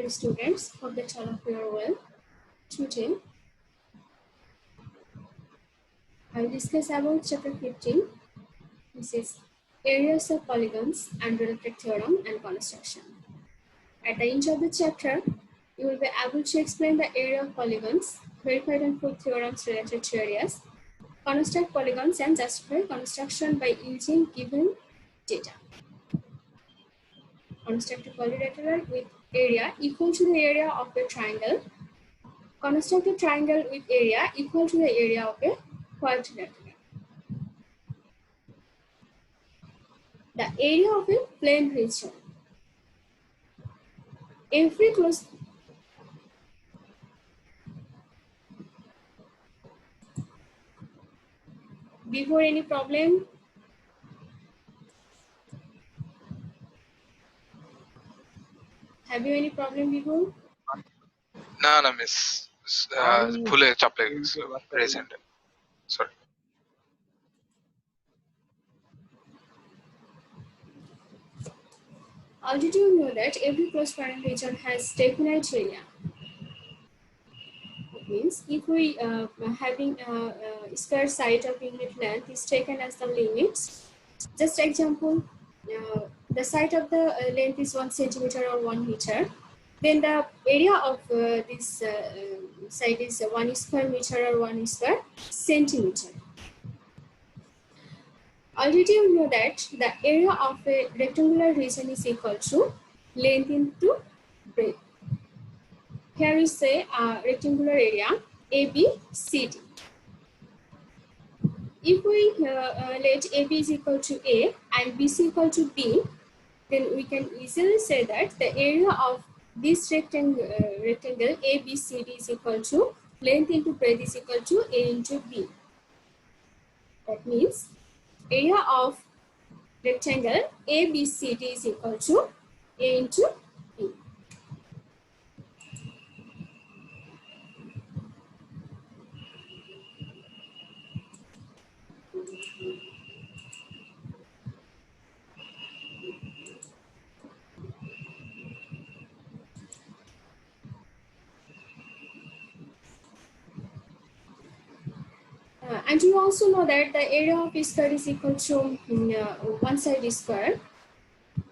Dear students, hope that all of you are well. Today, I will discuss about chapter 15. This is areas of polygons and related theorem and construction. At the end of the chapter, you will be able to explain the area of polygons, verified and prove theorems related to areas, construct polygons and justify construction by using given data. Construct a polylateral with area equal to the area of a triangle. Construct a triangle with area equal to the area of a quadrilateral. The area of a plane region. Every close before any problem. Have you any problem before? No, miss. Phule chaple present. Sorry. How did you know that every close parent region has definite area? It means if we having a square side of unit length is taken as the limits. Just example, the side of the length is 1 centimeter or 1 meter. Then the area of this side is 1 square meter or 1 square centimeter. Already you know that the area of a rectangular region is equal to length into breadth. Here is a rectangular area ABCD. If we let AB is equal to A and BC equal to B, then we can easily say that the area of this rectangle ABCD is equal to length into breadth is equal to A into B. That means area of rectangle ABCD is equal to A into B. And you also know that the area of a square is equal to one side square.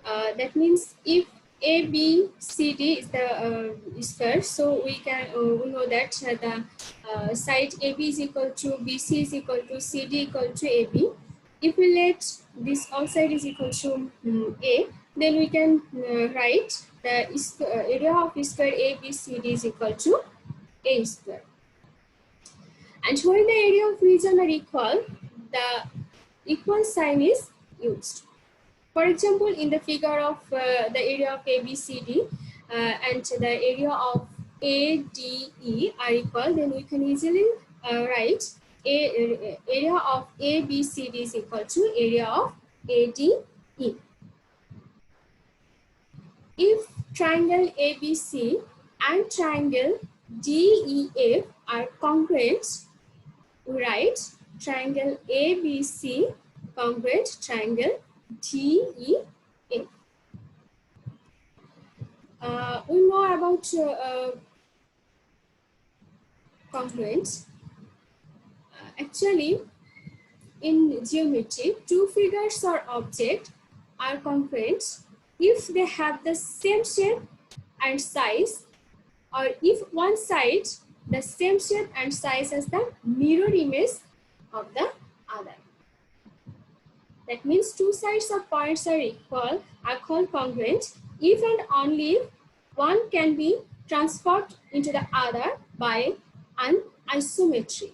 That means if ABCD is the square, so we can we know that the side AB is equal to BC is equal to CD equal to AB. If we let this outside is equal to A, then we can write the area of square ABCD is equal to A square. And when the area of region are equal, the equal sign is used. For example, in the figure of the area of ABCD and the area of ADE are equal, then we can easily write area of ABCD is equal to area of ADE. If triangle ABC and triangle DEF are congruent, we write triangle ABC congruent triangle DEF. We know about congruent. Actually, in geometry, two figures or objects are congruent if they have the same shape and size, or if one side the same shape and size as the mirror image of the other. That means two sides of points are equal, are called congruent if and only if one can be transformed into the other by an isometry.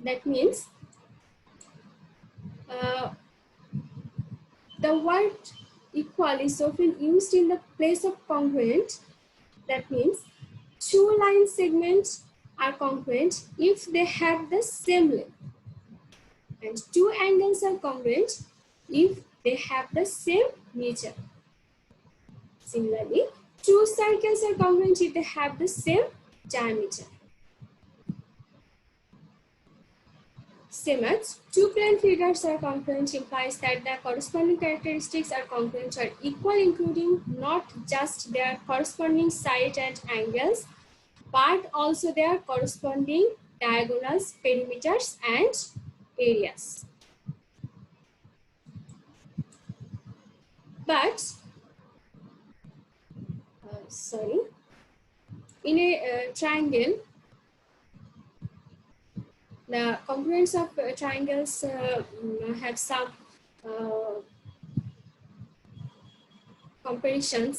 That means the word equal is often used in the place of congruent. That means two line segments are congruent if they have the same length, and two angles are congruent if they have the same measure. Similarly, two circles are congruent if they have the same diameter. same as two plane figures are congruent implies that the corresponding characteristics are congruent or equal, including not just their corresponding side and angles, but also their corresponding diagonals, perimeters, and areas. But in a triangle, the congruence of triangles have some comparisons,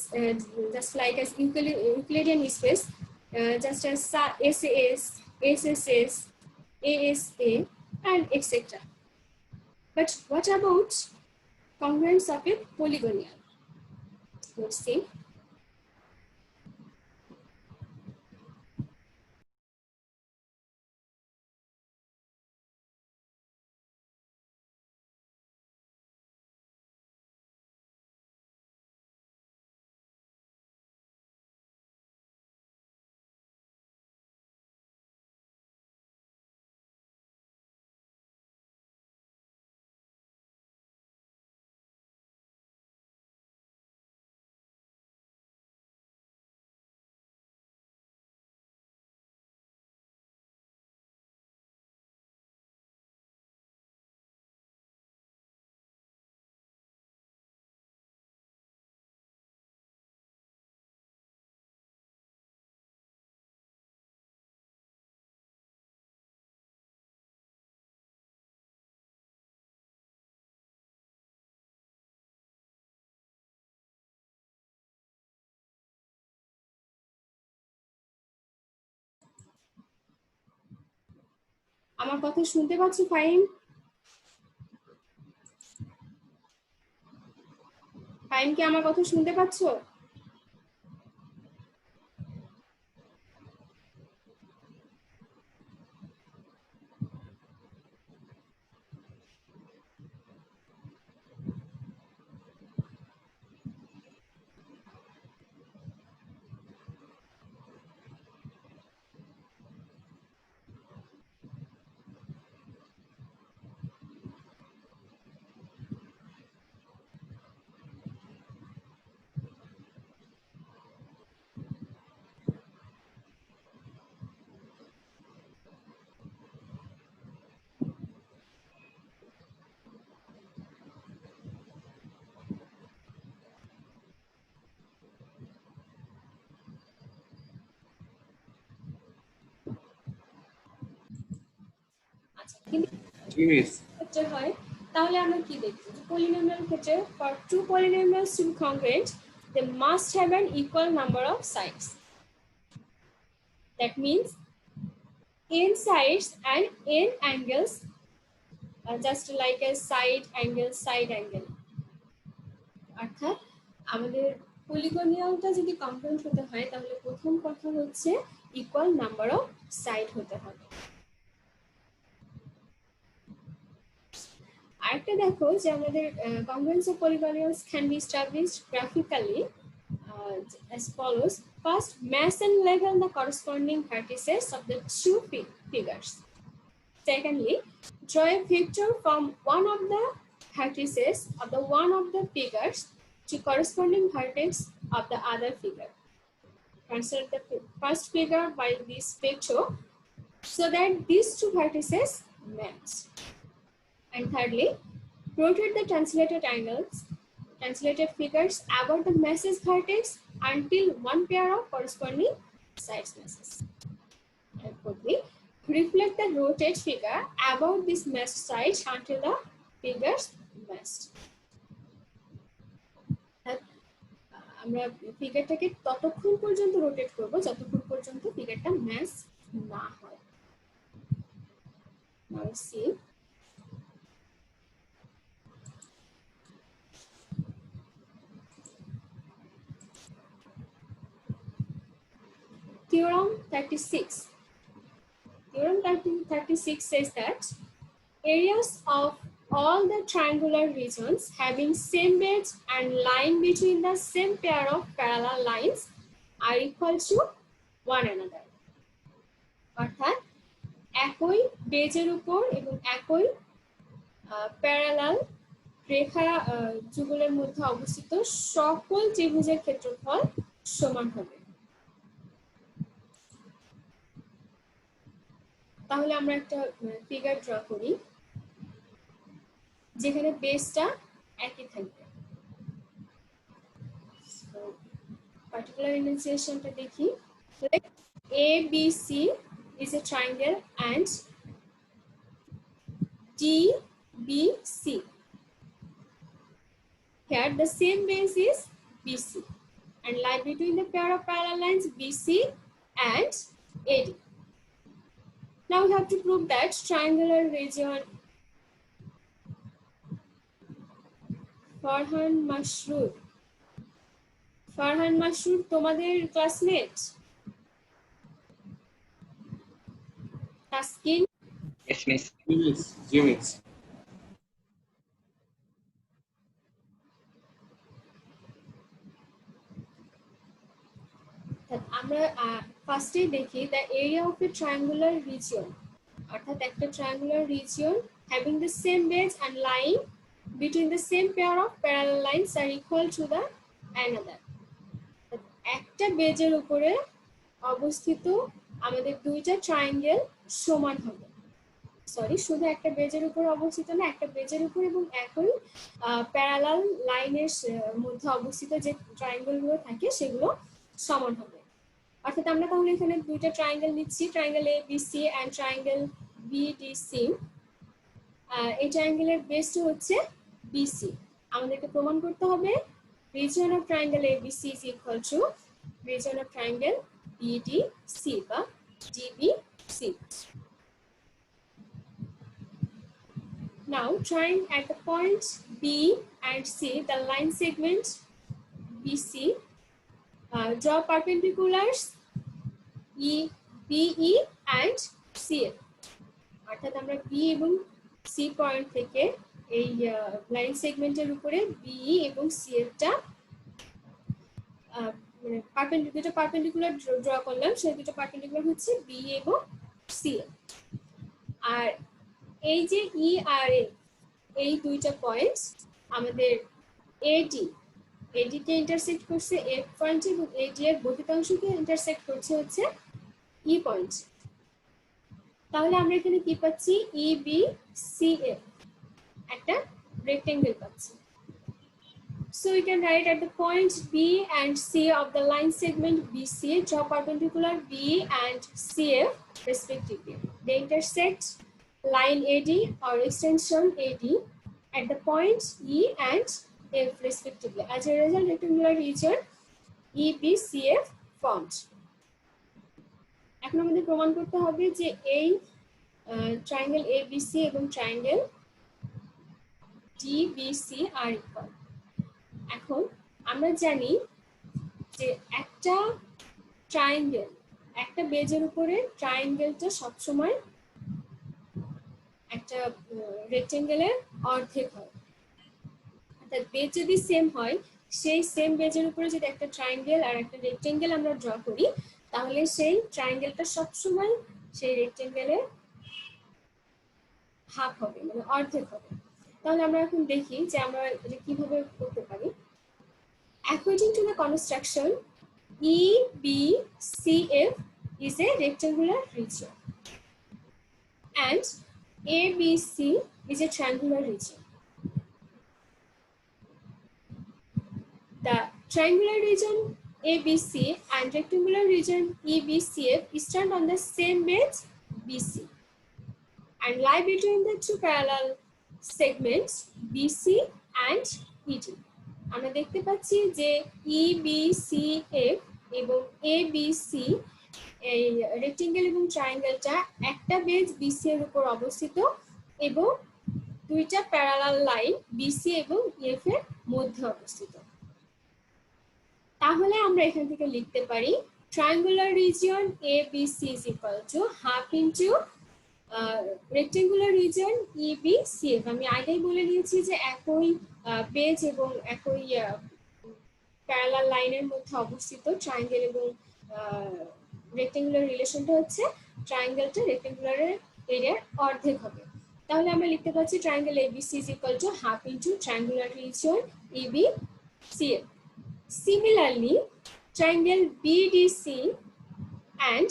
just like as Euclidean space, just as SAS, SSS, ASA, and etc. But what about congruence of a polynomial? Let's see. আমার কথা শুনতে পাচ্ছ fine? Fine কি আমার কথা শুনতে পাচ্ছ? ক্ষেত্রে হয় তাহলে আমরা কি দেখব? পলিনোমিয়াল ক্ষেত্রে for two polynomials to be congruent they must have an equal number of sides. That means n sides and n angles, just like a side angle. অর্থাৎ আমাদের পলিগনিয়ালটা যদি কংগ্রুয়েন্ট হতে হয় তাহলে প্রথম কথা হচ্ছে ইকুয়াল নাম্বার অফ সাইড হতে হবে। আরেকটা দেখো যে আমাদের congruence of polynomials can be established graphically as follows. First, match and label the corresponding vertices of the two figures. Secondly, draw a vector from one of the vertices of the one of the figures to corresponding vertex of the other figure. Consider the first figure by this vector so that these two vertices match. And thirdly, rotate the translated figures about the message vertex until one pair of corresponding sides matches. And fourthly, reflect the rotate figure about this matched side until the figures matched. আমরা ফিগারটাকে ততক্ষণ পর্যন্ত rotate করব যতক্ষণ পর্যন্ত ফিগারটা match না হয়। Now see. Theorem 36. Theorem 36 says that areas of all the triangular regions having same base and line between the same pair of parallel lines are equal to one another. অর্থাৎ একই বেজের উপর এবং একই প্যারালাল রেখা যুগলের মধ্যে অবস্থিত সকল ত্রিভুজের ক্ষেত্রফল সমান হবে। তাহলে আমরা একটা ফিগার ড্র করি যেখানে বেসটা একই থাকবে। পার্টিকুলার ইনিশিয়েশনটা দেখি। ABC is a triangle and DBC. Here the same base is BC and lie between the pair of parallel lines BC and AD. Now we have to prove that triangular region. Farhan Masroor তোমাদের classmate? Taskin? Yes, miss. Miss. আমরা ফার্স্টে দেখি the area of a triangular region, অর্থাৎ একটা triangular region having the same base and lying between the same pair of parallel lines are equal to the another. একটা বেজের উপরে অবস্থিত আমাদের দুইটা ট্রায়াঙ্গেল সমান হবে। সরি, শুধু একটা বেজের উপর অবস্থিত না, একটা বেজের উপর এবং একই প্যারালাল লাইনের মধ্যে অবস্থিত যে ট্রায়াঙ্গেল গুলো থাকে সেগুলো সমান হবে। অর্থাৎ আমরা তাহলে এখানে দুইটা ট্রায়াঙ্গেল নিচ্ছি, triangle ABC and triangle BDC। এই ট্রায়াঙ্গেলের বেসটা হচ্ছে BC। আমাদেরকে প্রমাণ করতে হবে region of triangle ABC is equal to region of triangle BDC বা DBC. Now trying at the point B and C, the line segment BC, draw perpendiculars BE and CF. অর্থাৎ আমরা B এবং C point থেকে এই line সেগমেন্টের উপরে BE এবং CF টা মানে দুটো পারপেন্ডিকুলার ড্র করলাম। সেই দুটো পারপেন্ডিকুলার হচ্ছে BE এবং CF। আর এই যে E আর A, এই দুইটা পয়েন্ট আমাদের AD কে ইন্টারসেক্ট করছে F পয়েন্ট এবং AD এর বহিতাংশকে ইন্টারসেক্ট করছে হচ্ছে E পয়েন্ট। তাহলে আমরা এখানে কি পাচ্ছি? EBCF একটা rectangle পাচ্ছি। So we can write at the points B and C of the line segment BC, draw perpendicular B and CF respectively. They intersect line AD or extension AD at the points E and F respectively. As a result, rectangular region EBCF formed. এখন আমাদের প্রমাণ করতে হবে যে এই triangle ABC এবং triangle DBC আর equal. এখন আমরা জানি যে একটা ট্রায়াঙ্গেল, একটা বেজের উপরে ট্রায়াঙ্গেলটা সবসময় একটা রেক্টেঙ্গেলের অর্ধেক হয়। অর্থাৎ বেজ যদি সেম হয়, সেই সেম বেজের উপরে যদি একটা ট্রায়াঙ্গেল আর একটা রেক্টেঙ্গেল আমরা ড্র করি, তাহলে সেই ট্রায়াঙ্গেলটা সবসময় সেই রেক্টেঙ্গেলের হাফ হবে, মানে অর্ধেক হবে। তাহলে আমরা এখন দেখি যে আমরা এটা কিভাবে করতে পারি। According to the construction, EBCF is a rectangular region and ABC is a triangular region. The triangular region ABC and rectangular region EBCF stand on the same base BC and lie between the two parallel segments BC and ED. আমরা দেখতে পাচ্ছি যে EBCF এবং ABC এই rectangle এবং ট্রায়াঙ্গেলটা একটা base BC এর উপর অবস্থিত এবং দুইটা প্যারালাল লাইন BC এবং EF এর মধ্যে অবস্থিত। তাহলে আমরা এখান থেকে লিখতে পারি triangular region ABC is equal to half into rectangular region EBCF। আমি আগেই বলে নিয়েছি যে একই বেজ এবং একই প্যারালাল লাইনের মধ্যে অবস্থিত ট্রায়াঙ্গেল এবং রেক্টেঙ্গুলার রিলেশনটা হচ্ছে ট্রায়াঙ্গেলটা রেক্টেঙ্গুলারের এরিয়ার অর্ধেক হবে। তাহলে আমরা লিখতে পারছি triangle ABC is equal to half into triangular region EBCF. Similarly, triangle BDC and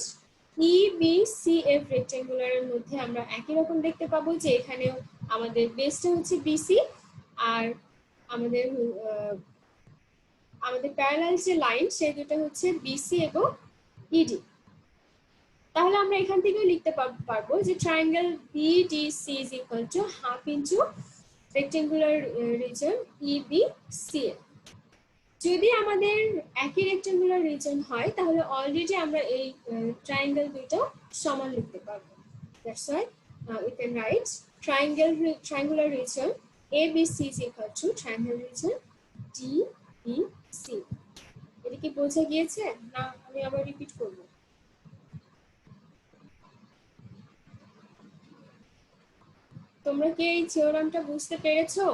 EBCF রেক্টেঙ্গুলারের মধ্যে আমরা একই রকম দেখতে পাবো যে এখানেও আমাদের বেসটা হচ্ছে BC আর আমাদের প্যারালাল যে লাইন সেই দুটো হচ্ছে BC এবং ED। তাহলে আমরা এখান থেকে লিখতে পারবো যে triangle BDC is equal to half into rectangular region EBCF। যদি আমাদের একই রেক্টেঙ্গুলার রিজন হয় তাহলে অলরেডি আমরা এই ট্রায়াঙ্গেল দুটো সমান লিখতে পারবো। That's why we can write triangular region ABC is equal to triangular region DEC। এটা কি বোঝা গিয়েছে না আমি আবার রিপিট করব? তোমরা কি এই থিওরামটা বুঝতে পেরেছো?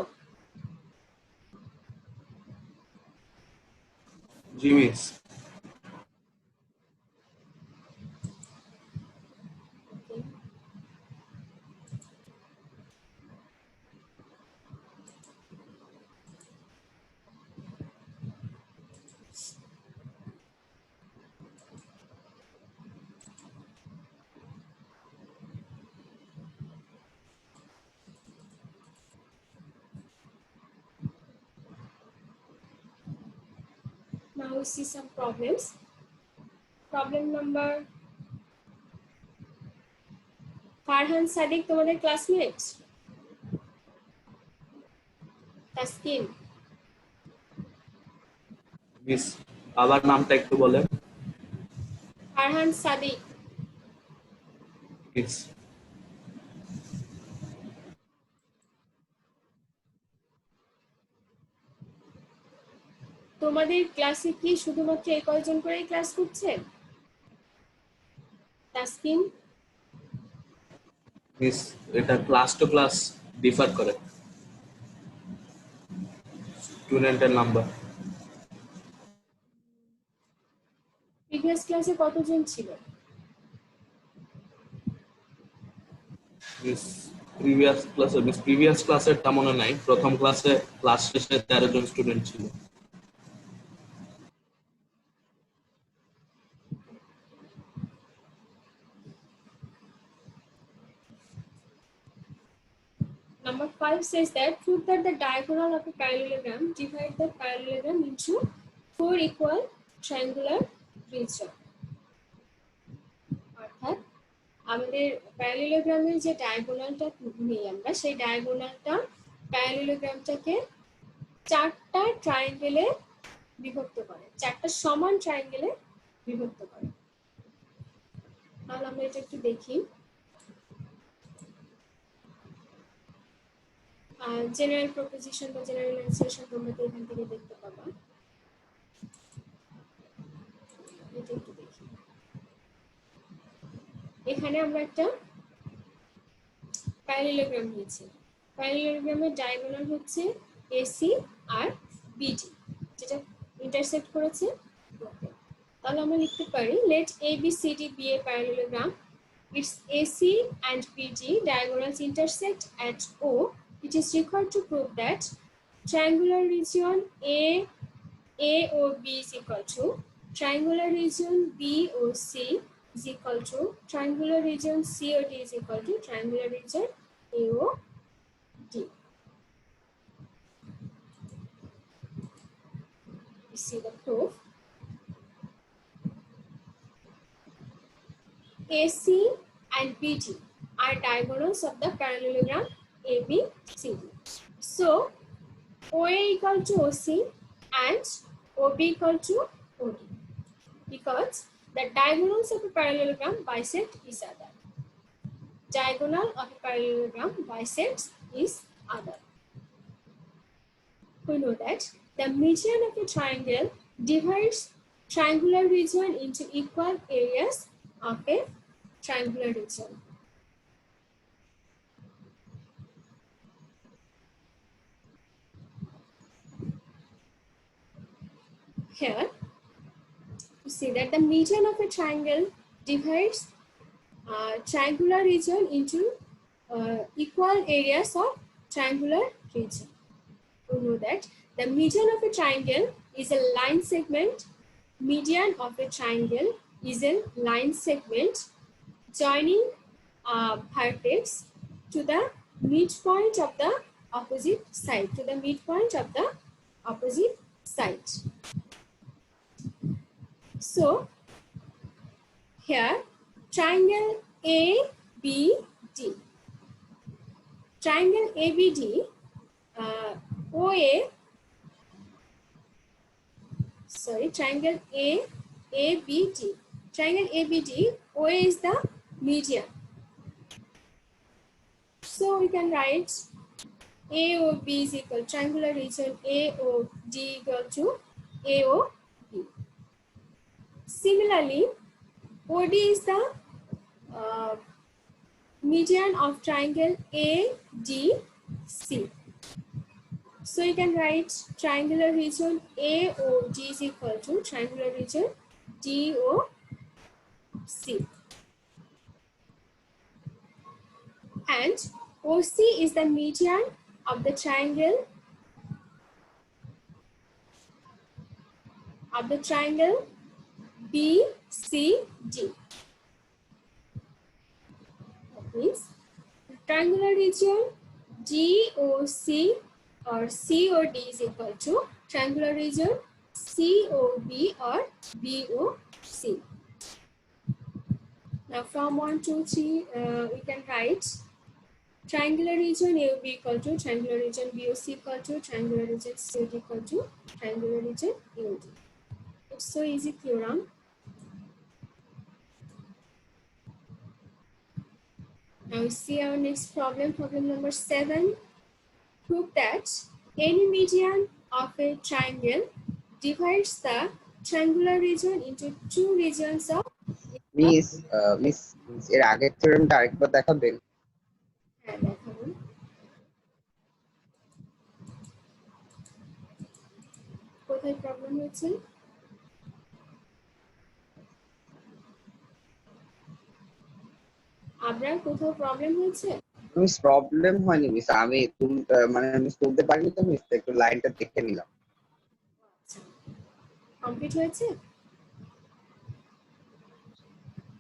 জি miss. Now we see some problems. Problem number Farhan Sadiq তোমাদের ক্লাসমেট? তাসকিন? মিস আবার নামটা একটু বলেন। ফারহান সাদিক। মিস তোমাদের ক্লাসে কি শুধুমাত্র এই কয়জন করেই ক্লাস করছে? তাসকিন? মিস এটা ক্লাস টু ক্লাস ডিফার করে স্টুডেন্টের নাম্বার। প্রিভিয়াস ক্লাসে কতজন ছিল? মিস প্রিভিয়াস ক্লাসেরটা মনে নাই। প্রথম ক্লাসে ক্লাস শেষে 13 জন স্টুডেন্ট ছিল। Number 5 says that prove that the diagonal of a parallelogram divide the parallelogram into 4 equal triangular regions. অর্থাৎ আমাদের প্যারালেলোগ্রামের যে ডায়াগোনালটা নেই আমরা সেই ডায়াগোনালটা প্যারালেলোগ্রামটাকে 4টা ট্রায়াঙ্গেলে বিভক্ত করে, 4টা সমান ট্রায়াঙ্গেলে বিভক্ত করে। তাহলে আমরা এটা একটু দেখি। জেনারেল প্রপোজিশন বা জেনারেল এনসারেশন তোমরা তো এখান থেকে দেখতে পাবা। এটা একটু দেখি। এখানে আমরা একটা প্যারালেলোগ্রাম নিয়েছি। প্যারালেলোগ্রামের ডায়াগোনাল হচ্ছে এসি আর বিডি, যেটা ইন্টারসেক্ট করেছে। তাহলে আমরা লিখতে পারি let ABCD be a parallelogram. Its AC and BD diagonals intersect at O. It is required to prove that triangular region AOB is equal to triangular region BOC is equal to triangular region COD is equal to triangular region AOD. You see the proof. AC and BD are diagonals of the parallelogram ABCD. So OA equal to OC and OB equal to OD because the diagonals of a parallelogram bisect each other. Diagonal of a parallelogram bisects each other. We know that the median of a triangle divides triangular region into equal areas of a triangular region. Here, you see that the median of a triangle divides triangular region into equal areas of triangular region. We know that the median of a triangle is a line segment. Median of a triangle is a line segment joining vertex to the midpoint of the opposite side. To the midpoint of the opposite side. So here triangle ABD. Triangle ABD, triangle ABD. Triangle ABD, OA is the median. So we can write AOB is equal triangular region AOD equal to AOB. Similarly, OD is the median of triangle ADC. So you can write triangular region AOD is equal to triangular region DOC. And OC is the median of the triangle BCD. That means triangular region DOC or COD is equal to triangular region COB or BOC. Now from 1, 2, 3, we can write triangular region AOB equal to triangular region BOC equal to triangular region COD equal to triangular region AOD. It's so easy theorem. Now we see our next problem, problem number 7. Prove that any median of a triangle divides the triangular region into two regions of Miss, এর আগের theoremটা আরেকবার দেখাবেন? হ্যাঁ দেখাবো। কোথায় problem হয়েছে? আপনার কোথাও প্রবলেম হয়েছে? মিস প্রবলেম হয়নি মিস, আমি মানে মিস তুলতে পারিনি তো মিস, একটু লাইনটা দেখে নিলাম। কমপ্লিট হয়েছে?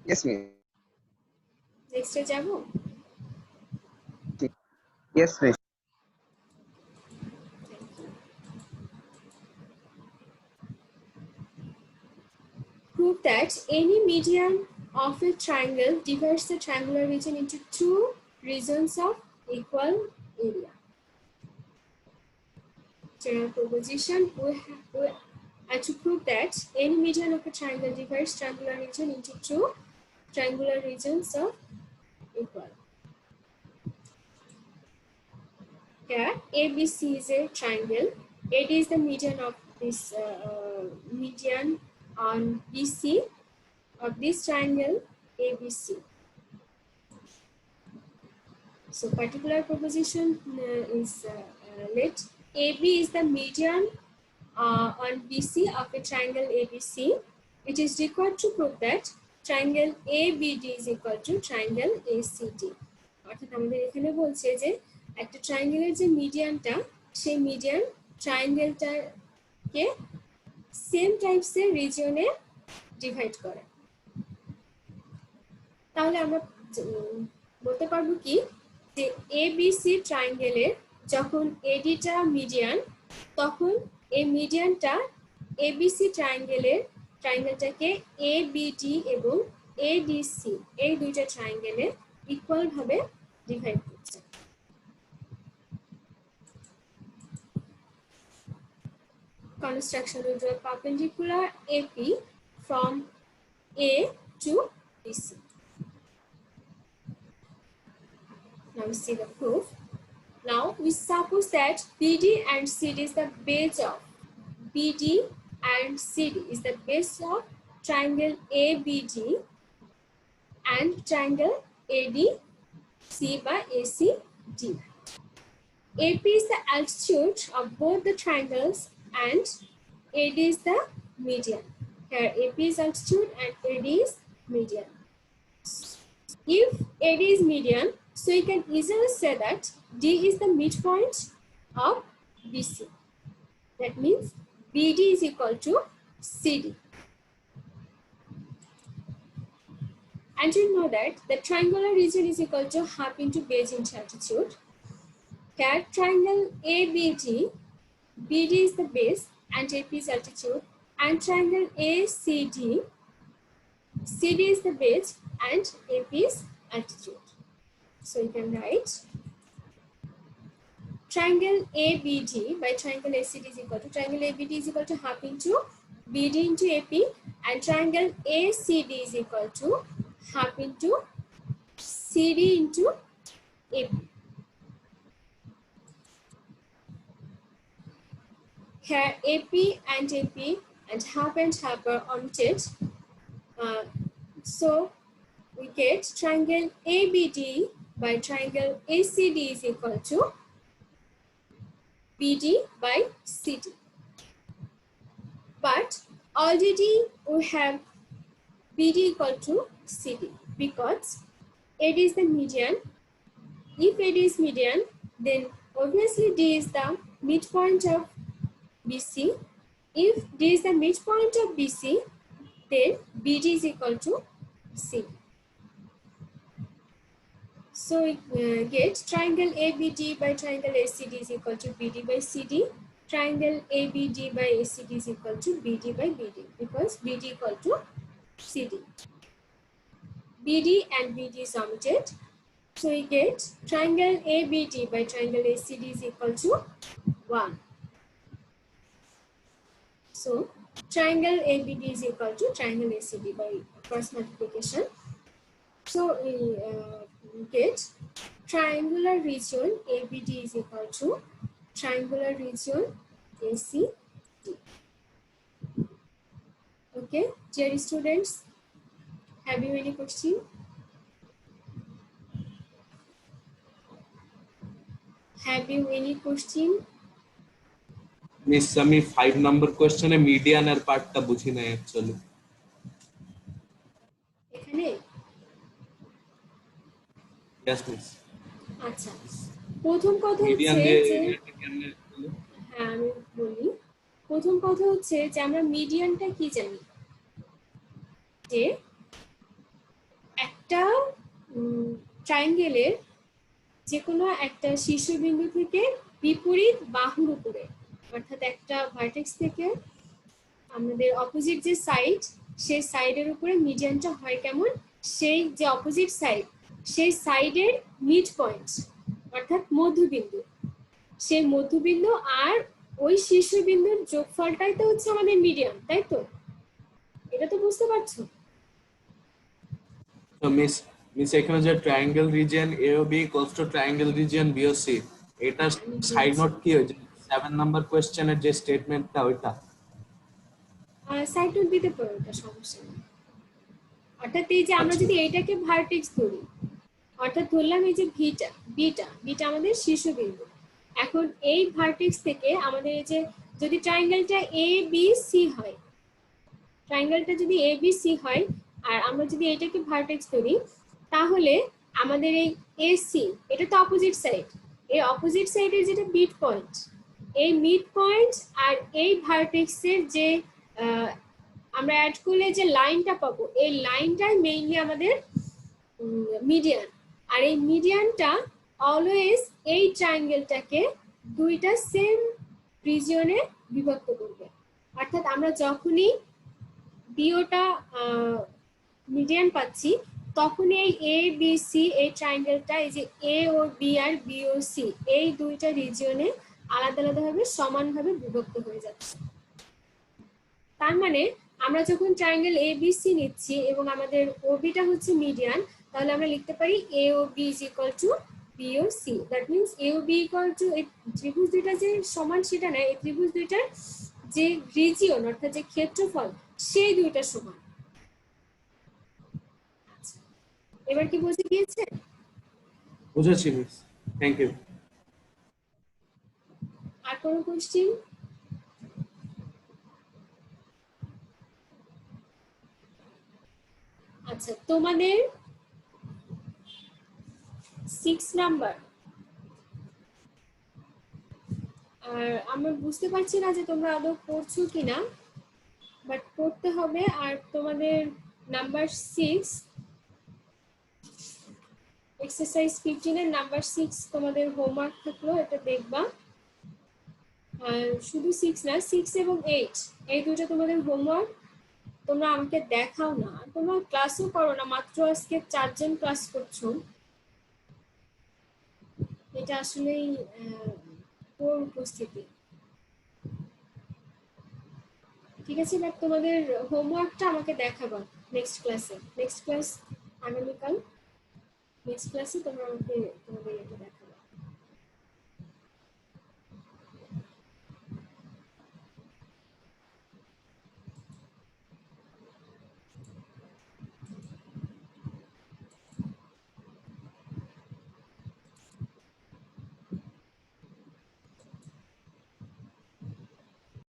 Yes miss. নেক্সটে যাব? Yes miss. Prove that any median of a triangle divides the triangular region into two regions of equal area. General proposition, we have to prove that any median of a triangle divides triangular region into two triangular regions of equal. Here, ABC is a triangle. AD is the median of this median on BC of this triangle ABC. So particular proposition is let AB is the median on BC of a triangle ABC. It is required to prove that triangle ABD is equal to triangle ACD. অর্থাৎ আমাদের এখানে বলছে যে একটা ট্রায়াঙ্গেলের যে মিডিয়ানটা, সেই median ট্রায়াঙ্গেলটাকে same টাইপসের রিজিয়নে divide করে। তাহলে আমরা বলতে পারবো কি যে এবিসি ট্রায়াঙ্গেলের যখন এডিটা মিডিয়ান, তখন এই মিডিয়ানটা এবিসি ট্রায়াঙ্গেলটাকে এবিডি এবং এডিসি এই দুইটা ট্রায়াঙ্গেলে ইকুয়াল ভাবে ডিভাইড করছে। Construction will draw perpendicular AP from A to BC. Now we see the proof. Now we suppose that BD and CD is the base of triangle ABD and triangle ADC by ACD. AP is the altitude of both the triangles and AD is the median. Here AP is altitude and AD is median. If AD is median, so you can easily say that D is the midpoint of BC. That means BD is equal to CD. And you know that the triangular region is equal to half into base into altitude. Here triangle ABD, BD is the base and AP is altitude, and triangle ACD, CD is the base and AP is altitude. So you can write triangle ABD by triangle ACD is equal to triangle ABD is equal to half into BD into AP, and triangle ACD is equal to half into CD into AP. Here AP and half are omitted. So we get triangle ABD by triangle ACD is equal to BD by CD. But already we have BD equal to CD because AD is the median. If AD is median, then obviously D is the midpoint of BC. If D is the midpoint of BC, then BD is equal to C. So we get triangle ABD by triangle ACD is equal to BD by CD. Triangle ABD by ACD is equal to BD by BD because BD equal to CD. BD and BD is omitted. So we get triangle ABD by triangle ACD is equal to 1. So triangle ABD is equal to triangle ACD by cross multiplication. So we get triangular region ABD is equal to triangular region ACD. Okay, dear students, have you any question? Have you any question? Miss আমি 5 number কোশ্চেনে মিডিয়ানের পার্টটা বুঝি না actually এখানে yes miss আচ্ছা, প্রথম কথা median হচ্ছে দিয়ে যে এটা কেমনে হ্যাঁ আমি বলি। প্রথম কথা হচ্ছে যে আমরা মিডিয়ানটা কি জানি, যে একটা ট্রায়াঙ্গেলের যে কোনো একটা শীর্ষবিন্দু থেকে বিপরীত বাহুর উপরে, অর্থাৎ একটা ভার্টেক্স থেকে আমাদের অপোজিট যে সাইড, সেই সাইডের উপরে মিডিয়ানটা হয় কেমন, সেই যে অপোজিট সাইড সেই সাইডের মিড পয়েন্ট অর্থাৎ মধ্যবিন্দু, সেই মধ্যবিন্দু আর ওই শীর্ষবিন্দুর যোগফলটাই তো হচ্ছে আমাদের মিডিয়ান, তাই তো? এটা তো বুঝতে পারছো? তো মিস এখানে যে triangle region AOB equals to triangle region BOC, এটা সাইড নোট কি হয়েছে 7 নাম্বার কোশ্চেনের যে স্টেটমেন্টটা ওইটা সাইড নোট দিতে পারো, এটা সমস্যা নেই। অর্থাৎ এই যে আমরা যদি এইটাকে ভার্টেক্স ধরি, অর্থাৎ ধরলাম এই যে বিটা আমাদের শীর্ষবিন্দু, এখন এই ভার্টেক্স থেকে আমাদের এই যে যদি ট্রায়াঙ্গেলটা ABC হয়, ট্রায়াঙ্গেলটা যদি ABC হয় আর আমরা যদি এটাকে ভার্টেক্স ধরি, তাহলে আমাদের এই AC এটা তো অপোজিট সাইড, এই অপোজিট সাইডের যেটা মিড পয়েন্ট, এই মিড পয়েন্ট আর এই ভার্টেক্সের যে আমরা অ্যাড করলে যে লাইনটা পাবো, এই লাইনটাই মেইনলি আমাদের মিডিয়ান। আর এই মিডিয়ানটা অলওয়েজ এই ট্রায়াঙ্গেলটাকে দুইটা সেম রিজিয়নে বিভক্ত করবে। অর্থাৎ আমরা যখনই বিওটা মিডিয়ান পাচ্ছি, তখন এই ABC এই ট্রায়াঙ্গেলটা এই যে A O B R B O C এই দুইটা রিজিয়নে আলাদা আলাদাভাবে সমানভাবে বিভক্ত হয়ে যাচ্ছে। তার মানে আমরা যখন ট্রায়াঙ্গেল ABC নিচ্ছি এবং আমাদের OBটা হচ্ছে মিডিয়ান, তাহলে আমরা লিখতে পারি AOB is equal to BOC. That means AOB equal to এই ত্রিভুজ দুইটা যে সমান সেটা না, এই ত্রিভুজ দুইটার যে রিজিয়ন অর্থাৎ যে ক্ষেত্রফল সেই দুইটা সমান। এবার কি বুঝে গিয়েছে? বুঝেছি মিস, থ্যাংক ইউ। আর কোনো কোশ্চেন? আচ্ছা, তোমাদের 6 নাম্বার। আর আমরা বুঝতে পারছি না যে তোমরা আদৌ পড়ছো কিনা, বাট পড়তে হবে। আর তোমাদের নাম্বার 6 এক্সারসাইজ 15 এর নাম্বার 6 তোমাদের হোমওয়ার্ক থাকলো, এটা দেখবা। আর শুধু 6 না, 6 এবং 8 এই দুটো তোমাদের হোমওয়ার্ক। তোমরা আমাকে দেখাও না, তোমরা ক্লাসও করো না, মাত্র আজকে 4 জন ক্লাস করছো। এটা আসলেই পুরো উপস্থিতি। ঠিক আছে, বাট তোমাদের হোমওয়ার্কটা আমাকে দেখাবা নেক্সট ক্লাসে। নেক্সট ক্লাস আগামীকাল, নেক্সট ক্লাসে তোমরা আমাকে তোমাদের এটা দেখাবা।